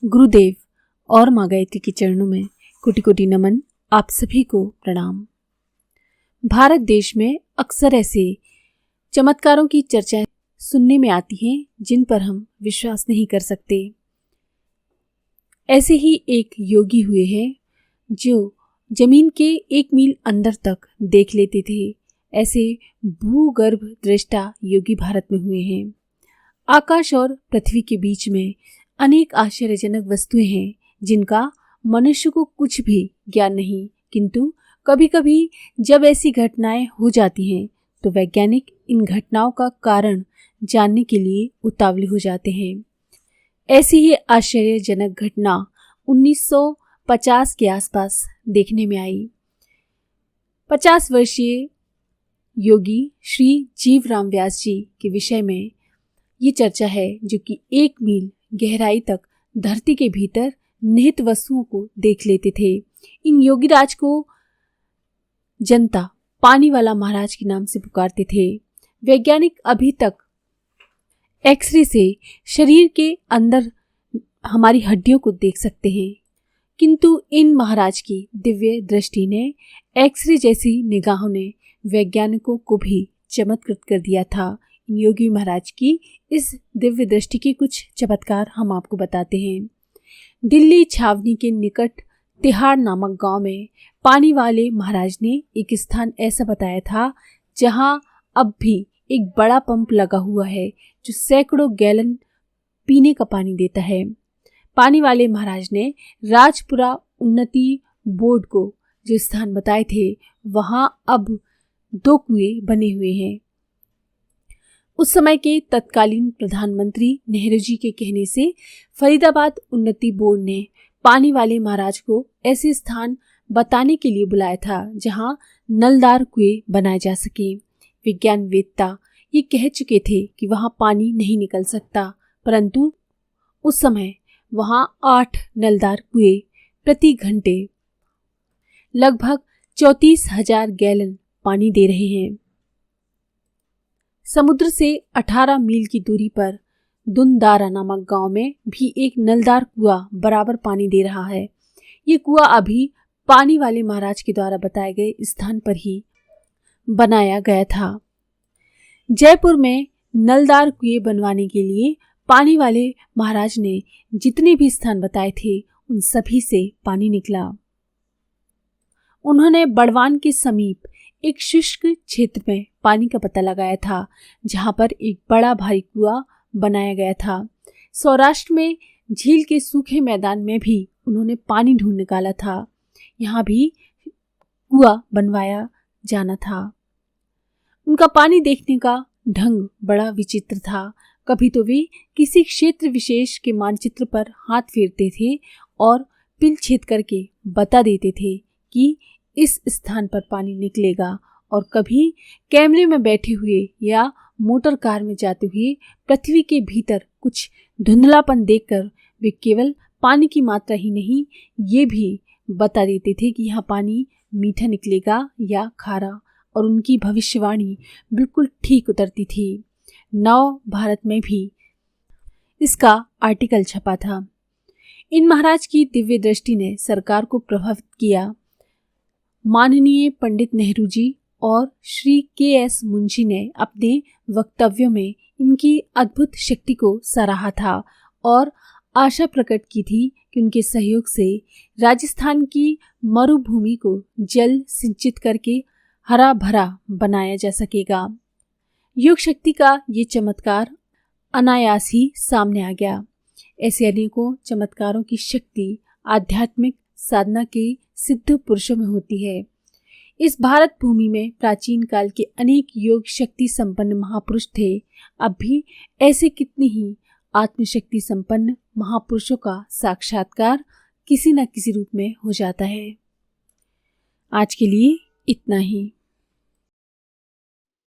गुरुदेव और माँ गायत्री के चरणों में कोटि कोटि नमन। आप सभी को प्रणाम। भारत देश में अक्सर ऐसे चमत्कारों की चर्चा सुनने में आती हैं जिन पर हम विश्वास नहीं कर सकते। ऐसे ही एक योगी हुए हैं जो जमीन के 1 मील अंदर तक देख लेते थे। ऐसे भूगर्भ दृष्टा योगी भारत में हुए हैं। आकाश और पृथ्वी के बीच में अनेक आश्चर्यजनक वस्तुएं हैं जिनका मनुष्य को कुछ भी ज्ञान नहीं, किंतु कभी कभी जब ऐसी घटनाएं हो जाती हैं तो वैज्ञानिक इन घटनाओं का कारण जानने के लिए उतावले हो जाते हैं। ऐसी ही आश्चर्यजनक घटना 1950 के आसपास देखने में आई। 50 वर्षीय योगी श्री जीवराम व्यास जी के विषय में ये चर्चा है, जो कि 1 मील गहराई तक धरती के भीतर निहित वस्तुओं को देख लेते थे। इन योगीराज को जनता पानी वाला महाराज के नाम से पुकारते थे। वैज्ञानिक अभी तक एक्सरे से शरीर के अंदर हमारी हड्डियों को देख सकते हैं, किंतु इन महाराज की दिव्य दृष्टि ने, एक्सरे जैसी निगाहों ने वैज्ञानिकों को भी चमत्कृत कर दिया था। इन योगी महाराज की इस दिव्य दृष्टि के कुछ चमत्कार हम आपको बताते हैं। दिल्ली छावनी के निकट तिहाड़ नामक गांव में पानी वाले महाराज ने एक स्थान ऐसा बताया था जहां अब भी एक बड़ा पंप लगा हुआ है जो सैकड़ों गैलन पीने का पानी देता है। पानी वाले महाराज ने राजपुरा उन्नति बोर्ड को जो स्थान बताए थे वहां अब 2 कुएं बने हुए हैं। उस समय के तत्कालीन प्रधानमंत्री नेहरू जी के कहने से फरीदाबाद उन्नति बोर्ड ने पानी वाले महाराज को ऐसे स्थान बताने के लिए बुलाया था जहां नलदार कुएं बनाए जा सके। विज्ञानवेत्ता ये कह चुके थे कि वहां पानी नहीं निकल सकता, परंतु उस समय वहां 8 नलदार कुएं प्रति घंटे लगभग 34,000 गैलन पानी दे रहे हैं। समुद्र से 18 मील की दूरी पर दुनदारा नामक गांव में भी एक नलदार कुआं बराबर पानी दे रहा है। ये कुआं अभी पानी वाले महाराज के द्वारा बताए गए स्थान पर ही बनाया गया था। जयपुर में नलदार कुएं बनवाने के लिए पानी वाले महाराज ने जितने भी स्थान बताए थे उन सभी से पानी निकला। उन्होंने बड़वान के समीप एक शुष्क क्षेत्र में पानी का पता लगाया था जहां पर एक बड़ा भारी कुआं बनाया गया था। सौराष्ट्र में झील के सूखे मैदान में भी उन्होंने पानी ढूंढ निकाला था। यहाँ भी कुआं बनवाया जाना था। उनका पानी देखने का ढंग बड़ा विचित्र था। कभी तो वे किसी क्षेत्र विशेष के मानचित्र पर हाथ फेरते थे और पिल छेद करके बता देते थे कि इस स्थान पर पानी निकलेगा, और कभी कैमरे में बैठे हुए या मोटर कार में जाते हुए पृथ्वी के भीतर कुछ धुंधलापन देखकर वे केवल पानी की मात्रा ही नहीं, ये भी बता देते थे कि यहाँ पानी मीठा निकलेगा या खारा, और उनकी भविष्यवाणी बिल्कुल ठीक उतरती थी। नव भारत में भी इसका आर्टिकल छपा था। इन महाराज की दिव्य दृष्टि ने सरकार को प्रभावित किया। माननीय पंडित नेहरू जी और श्री के.एस. मुंशी ने अपने वक्तव्यों में इनकी अद्भुत शक्ति को सराहा था और आशा प्रकट की थी कि उनके सहयोग से राजस्थान की मरुभूमि को जल सिंचित करके हरा भरा बनाया जा सकेगा। योग शक्ति का ये चमत्कार अनायास ही सामने आ गया। ऐसे अनेकों चमत्कारों की शक्ति आध्यात्मिक साधना के सिद्ध पुरुषों में होती है। इस भारत भूमि में प्राचीन काल के अनेक योग शक्ति संपन्न महापुरुष थे। अब भी ऐसे कितने ही आत्मशक्ति संपन्न महापुरुषों का साक्षात्कार किसी न किसी रूप में हो जाता है। आज के लिए इतना ही।